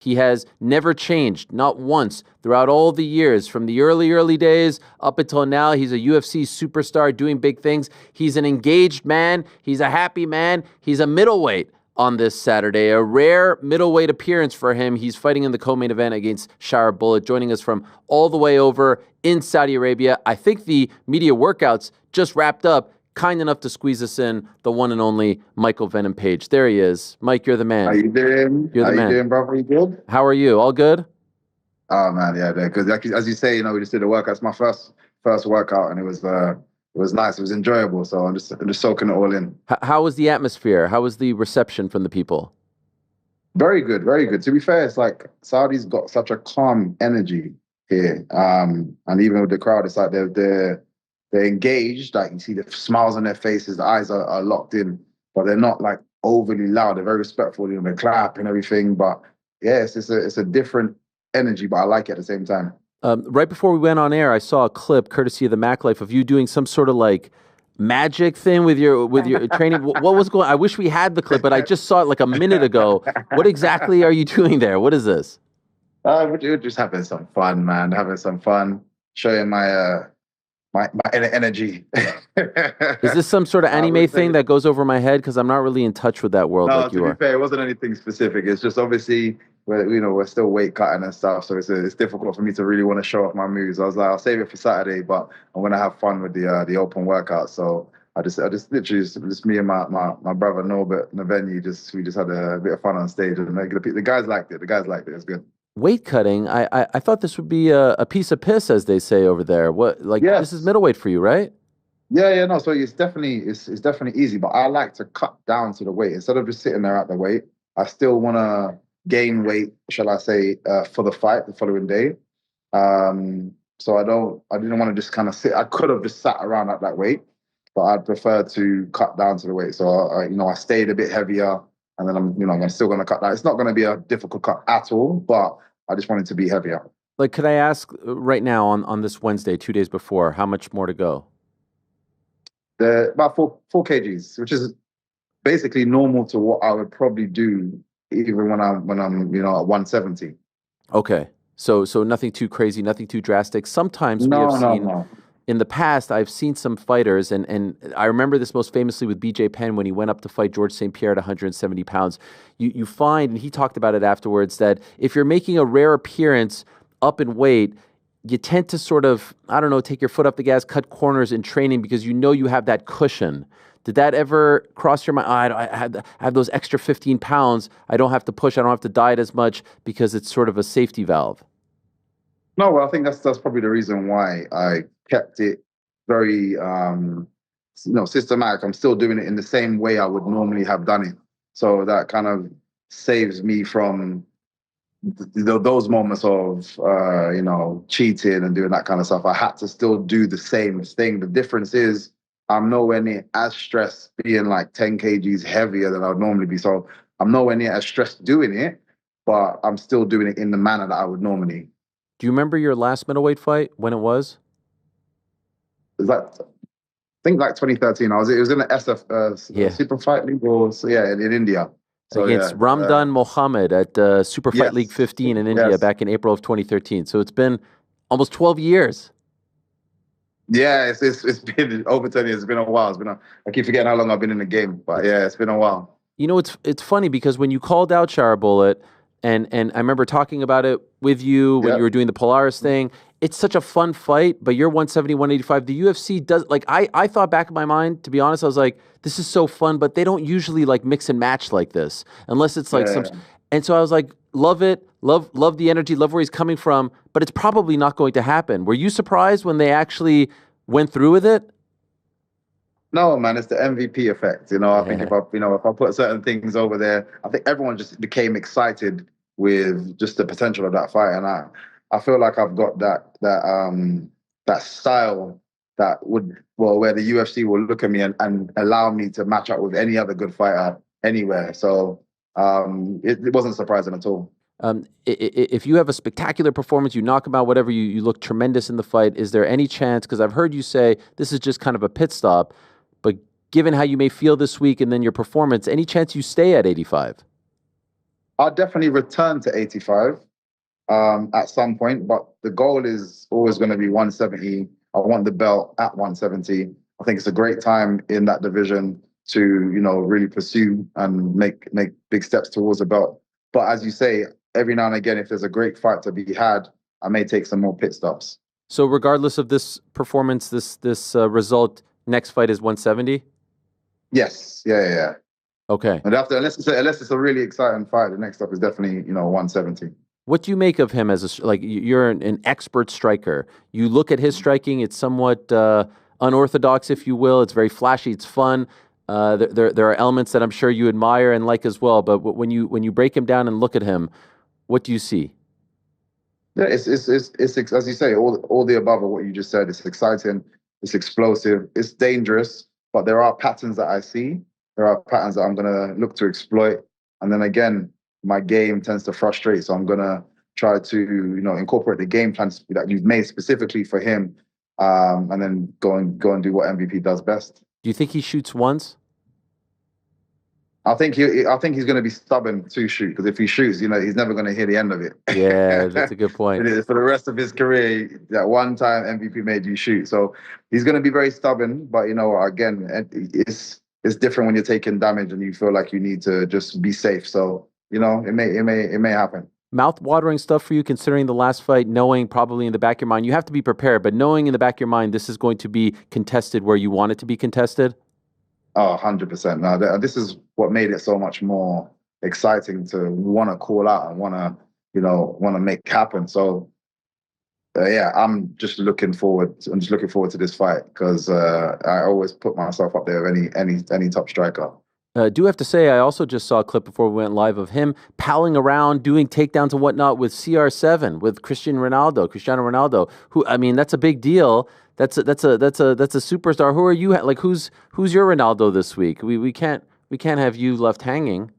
He has never changed, not once, throughout all the years, from the early days up until now. He's a UFC superstar doing big things. He's an engaged man. He's a happy man. He's a middleweight on this Saturday, a rare middleweight appearance for him. He's fighting in the co-main event against Shara Bullet, joining us from all the way over in Saudi Arabia. I think the media workouts just wrapped up. Kind enough to squeeze us in, the one and only Michael Venom Page. There he is. Mike, you're the man. How you doing? You're the man. How you doing, brother? You good? How are you? All good? Oh man, yeah, because as you say, we just did a workout. It's my first workout, and it was nice. It was enjoyable. So I'm just soaking it all in. How was the atmosphere? How was the reception from the people? Very good, very good. To be fair, it's like Saudi's got such a calm energy here, and even with the crowd, it's like they're engaged. Like you see the smiles on their faces, the eyes are locked in, but they're not like overly loud. They're very respectful. They clap and everything. But yeah, it's a different energy, but I like it at the same time. Right before we went on air, I saw a clip, courtesy of the Mac Life, of you doing some sort of like magic thing with your training. What was going on? I wish we had the clip, but I just saw it like a minute ago. What exactly are you doing there? What is this? We're just having some fun, man. Having some fun, showing my energy. Is this some sort of anime thing that goes over my head? Because I'm not really in touch with that world like you are. To be fair, it wasn't anything specific. It's just obviously we're still weight cutting and stuff, so it's difficult for me to really want to show off my moves. I was like, I'll save it for Saturday, but I'm gonna have fun with the open workout. So I just literally just me and my brother Norbert in the venue. We just had a bit of fun on stage, and the guys liked it. The guys liked it. It's good. Weight cutting, I thought this would be a piece of piss, as they say over there. This is middleweight for you, right? Yeah, no. So it's definitely easy, but I like to cut down to the weight instead of just sitting there at the weight. I still want to gain weight, shall I say, for the fight the following day. So I didn't want to just kind of sit. I could have just sat around at that weight, but I'd prefer to cut down to the weight. So I stayed a bit heavier. And then I'm still going to cut that. It's not going to be a difficult cut at all, but I just want it to be heavier. Like, could I ask right now on this Wednesday, 2 days before, how much more to go? About 4 kgs, which is basically normal to what I would probably do even when I'm at 170. Okay, so nothing too crazy, nothing too drastic. Sometimes we have seen. In the past, I've seen some fighters, and I remember this most famously with BJ Penn when he went up to fight George St. Pierre at 170 pounds. You find, and he talked about it afterwards, that if you're making a rare appearance up in weight, you tend to sort of, take your foot up the gas, cut corners in training because you have that cushion. Did that ever cross your mind? I have those extra 15 pounds. I don't have to push. I don't have to diet as much because it's sort of a safety valve. No, well, I think that's probably the reason why I kept it very systematic. I'm still doing it in the same way I would normally have done it. So that kind of saves me from those moments of cheating and doing that kind of stuff. I had to still do the same thing. The difference is I'm nowhere near as stressed being like 10 kgs heavier than I would normally be. So I'm nowhere near as stressed doing it, but I'm still doing it in the manner that I would normally. Do you remember your last middleweight fight, when it was? I think like 2013. It was in the SF Super Fight League, in India. So, against Ramdan Mohammed at Super Fight League 15 in India back in April of 2013. So it's been almost 12 years. Yeah, it's been over 10 years. It's been a while. I keep forgetting how long I've been in the game, but yeah, it's been a while. It's funny because when you called out Shara Bullet, and I remember talking about it with you when you were doing the Polaris thing. It's such a fun fight, but you're 170, 185. The UFC does, I thought back in my mind, to be honest, I was like, this is so fun, but they don't usually mix and match like this, unless it's and so I was like, love it, love the energy, love where he's coming from, but it's probably not going to happen. Were you surprised when they actually went through with it? No, man, it's the MVP effect. I think if I put certain things over there, I think everyone just became excited with just the potential of that fight, and I feel like I've got that style that where the UFC will look at me and allow me to match up with any other good fighter anywhere. So it wasn't surprising at all. If you have a spectacular performance, you knock him out, whatever, you look tremendous in the fight, is there any chance, because I've heard you say this is just kind of a pit stop, but given how you may feel this week and then your performance, any chance you stay at 85? I'll definitely return to 85 at some point, but the goal is always going to be 170. I want the belt at 170. I think it's a great time in that division to, really pursue and make big steps towards the belt. But as you say, every now and again, if there's a great fight to be had, I may take some more pit stops. So regardless of this performance, this result, next fight is 170? Yes. Yeah. Okay. And unless it's a really exciting fight, the next stop is definitely, 170. What do you make of him as you're an expert striker? You look at his striking; it's somewhat unorthodox, if you will. It's very flashy. It's fun. There are elements that I'm sure you admire and like as well. But when you break him down and look at him, what do you see? Yeah, it's as you say, all the above of what you just said. It's exciting. It's explosive. It's dangerous. But there are patterns that I see. There are patterns that I'm gonna look to exploit. And then again, my game tends to frustrate, so I'm gonna try to incorporate the game plans that you've made specifically for him, and then go and do what MVP does best. Do you think he shoots once? I think he's going to be stubborn to shoot, because if he shoots, he's never going to hear the end of it. Yeah, that's a good point. For the rest of his career, that one time MVP made you shoot, so he's going to be very stubborn. But again, it's different when you're taking damage and you feel like you need to just be safe. So it may happen. Mouth-watering stuff for you, considering the last fight, knowing probably in the back of your mind, you have to be prepared, but knowing in the back of your mind this is going to be contested where you want it to be contested? Oh, 100%. Now, this is what made it so much more exciting to want to call out and want to make happen. So, yeah, I'm just looking forward. I'm just looking forward to this fight, because I always put myself up there with any top striker. Do have to say, I also just saw a clip before we went live of him palling around, doing takedowns and whatnot with CR7, with Cristiano Ronaldo, who, I mean, that's a big deal. That's a superstar. Who are you? Who's your Ronaldo this week? We can't have you left hanging.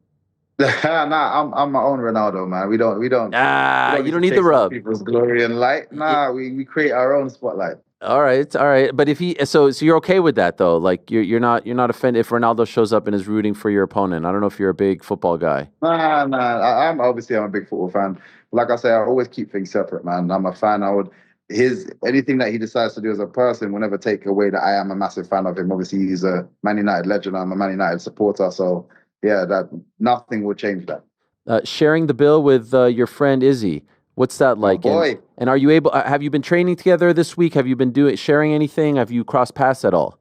Nah, I'm my own Ronaldo, man. We don't. You don't need the rub. People's glory and light. Nah, we create our own spotlight. All right. But if so you're okay with that though? Like you're not offended if Ronaldo shows up and is rooting for your opponent. I don't know if you're a big football guy. Nah. I'm a big football fan. Like I say, I always keep things separate, man. I'm a fan. Anything that he decides to do as a person will never take away that I am a massive fan of him. Obviously, he's a Man United legend. I'm a Man United supporter. So yeah, that nothing will change that. Sharing the bill with your friend Izzy. What's that like? Oh boy. And are you able? Have you been training together this week? Have you been sharing anything? Have you crossed paths at all?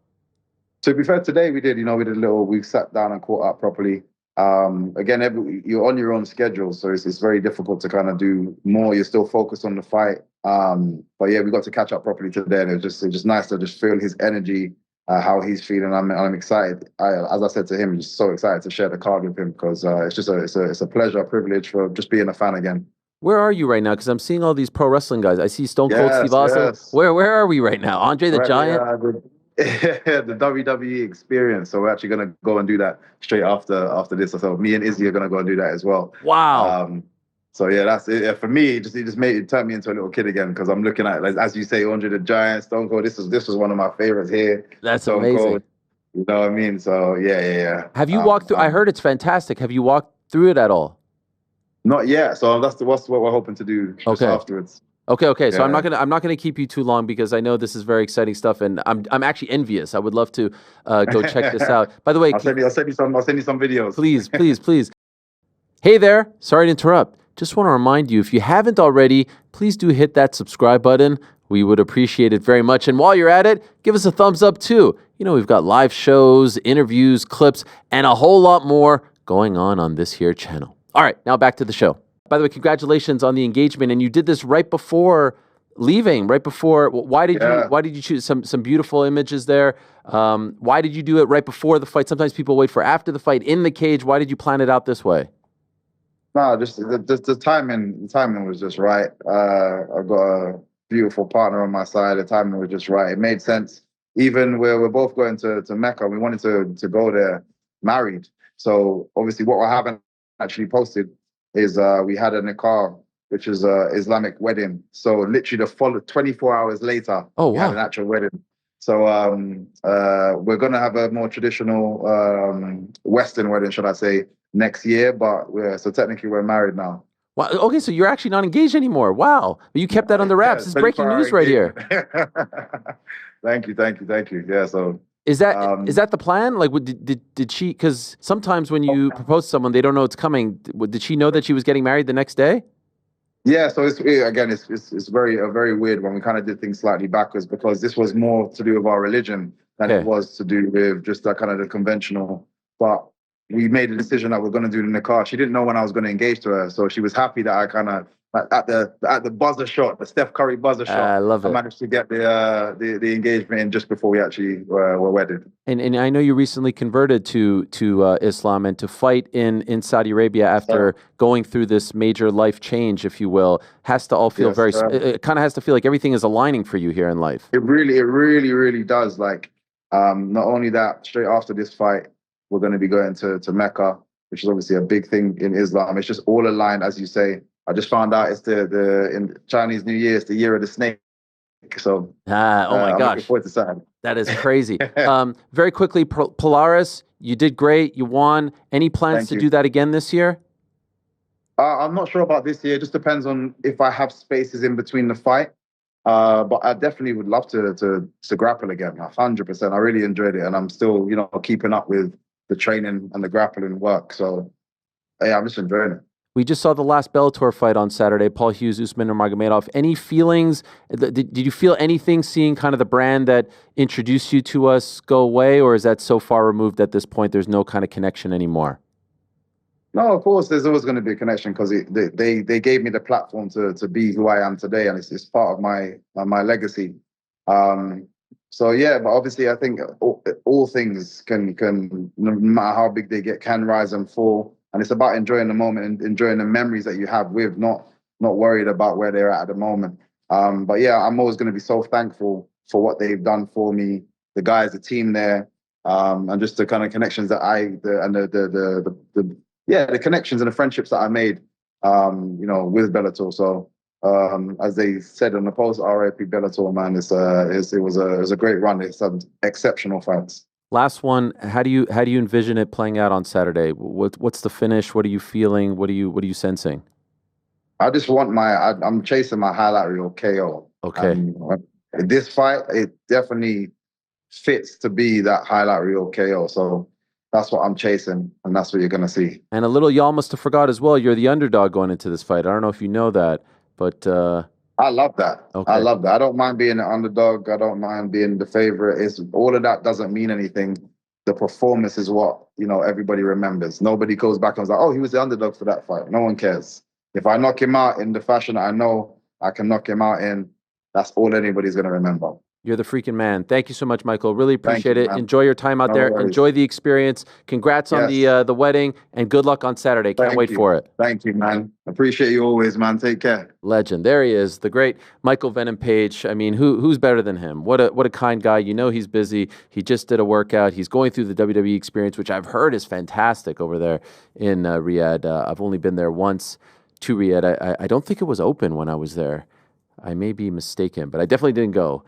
To be fair, today we did. We sat down and caught up properly. Again, you're on your own schedule, so it's very difficult to kind of do more. You're still focused on the fight. But yeah, we got to catch up properly today, and it was just nice to just feel his energy, how he's feeling. I'm excited. As I said to him, I'm just so excited to share the card with him, because it's a pleasure, a privilege for just being a fan again. Where are you right now? Because I'm seeing all these pro wrestling guys. I see Stone Cold Steve Austin. Yes. Where are we right now? Andre the Giant? The WWE experience. So we're actually going to go and do that straight after this. So me and Izzy are going to go and do that as well. Wow. So yeah, that's it. For me, it turned me into a little kid again, because I'm looking at, as you say, Andre the Giant, Stone Cold. This was one of my favorites here. That's Stone amazing. Cold, you know what I mean? So yeah. Have you walked through? I heard it's fantastic. Have you walked through it at all? Not yet. So that's what we're hoping to do just afterwards. Okay. Yeah. So I'm not gonna keep you too long, because I know this is very exciting stuff, and I'm actually envious. I would love to go check this out. By the way, I'll send you some videos. Please. Hey there. Sorry to interrupt. Just want to remind you, if you haven't already, please do hit that subscribe button. We would appreciate it very much. And while you're at it, give us a thumbs up too. We've got live shows, interviews, clips, and a whole lot more going on this here channel. All right, now back to the show. By the way, congratulations on the engagement, and you did this right before leaving. Why did you choose some beautiful images there? Why did you do it right before the fight? Sometimes people wait for after the fight in the cage. Why did you plan it out this way? No, just the timing. The timing was just right. I've got a beautiful partner on my side. The timing was just right. It made sense. Even we're both going to Mecca. We wanted to go there married. So obviously, what I haven't actually posted is we had a nikah, which is a Islamic wedding. So literally the 24 hours later, we had an actual wedding. So we're gonna have a more traditional Western wedding, should I say, next year. But so technically we're married now. Wow. Okay, so you're actually not engaged anymore. Wow. But you kept that under wraps. This is breaking news right here. Thank you. Yeah, so is that the plan? Like, did she? Because sometimes when you propose to someone, they don't know it's coming. Did she know that she was getting married the next day? Yeah, so it's very weird when we kind of did things slightly backwards, because this was more to do with our religion than it was to do with just that kind of the conventional. But we made a decision that we're going to do it in the car. She didn't know when I was going to engage to her, so she was happy that I kind of at the buzzer shot, the Steph Curry buzzer shot. I love it. I managed to get the engagement in just before we actually were wedded. And I know you recently converted to Islam and to fight in Saudi Arabia after going through this major life change, if you will, has to all feel it kind of has to feel like everything is aligning for you here in life. It really does. Like, not only that, straight after this fight, we're going to be going to Mecca, which is obviously a big thing in Islam. It's just all aligned, as you say. I just found out it's in Chinese New Year, it's the year of the snake. So, oh my gosh, looking forward to Saturday. That is crazy. Very quickly, Polaris, you did great. You won. Any plans to do that again this year? I'm not sure about this year. It just depends on if I have spaces in between the fight. But I definitely would love to grapple again, 100%. I really enjoyed it, and I'm still, keeping up with the training and the grappling work. So, yeah, I'm just enjoying it. We just saw the last Bellator fight on Saturday, Paul Hughes, Usman Nurmagomedov. Any feelings? Did you feel anything seeing kind of the brand that introduced you to us go away, or is that so far removed at this point there's no kind of connection anymore? No, of course, there's always going to be a connection, because they gave me the platform to be who I am today, and it's part of my legacy. So yeah, but obviously I think all things can, no matter how big they get, can rise and fall. And it's about enjoying the moment and enjoying the memories that you have with, not worried about where they're at the moment. But yeah, I'm always going to be so thankful for what they've done for me, the guys, the team there, and just the kind of connections that the connections and the friendships that I made, with Bellator. So as they said on the post, RIP Bellator, man, it was a great run. It's some exceptional fights. Last one, how do you envision it playing out on Saturday? What's the finish? What are you feeling? What are you sensing? I just want I'm chasing my highlight reel KO. Okay. This fight, it definitely fits to be that highlight reel KO. So that's what I'm chasing, and that's what you're gonna see. And a little y'all must have forgot as well, you're the underdog going into this fight. I don't know if you know that, but I love that. Okay. I love that. I don't mind being an underdog. I don't mind being the favorite. It's all of that doesn't mean anything. The performance is what, everybody remembers. Nobody goes back and is like, oh, he was the underdog for that fight. No one cares. If I knock him out in the fashion I know I can knock him out in, that's all anybody's going to remember. You're the freaking man. Thank you so much, Michael. Really appreciate it. Man. Enjoy your time out there. Enjoy the experience. Congrats on the wedding, and good luck on Saturday. Can't wait for it. Thank you, man. Appreciate you always, man. Take care. Legend. There he is, the great Michael Venom Page. I mean, who's better than him? What a kind guy. He's busy. He just did a workout. He's going through the WWE experience, which I've heard is fantastic over there in Riyadh. I've only been there once to Riyadh. I don't think it was open when I was there. I may be mistaken, but I definitely didn't go.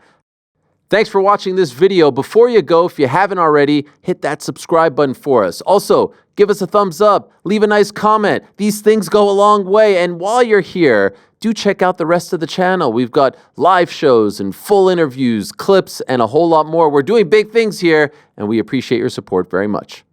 Thanks for watching this video. Before you go, if you haven't already, hit that subscribe button for us. Also, give us a thumbs up, leave a nice comment. These things go a long way. And while you're here, do check out the rest of the channel. We've got live shows and full interviews, clips, and a whole lot more. We're doing big things here, and we appreciate your support very much.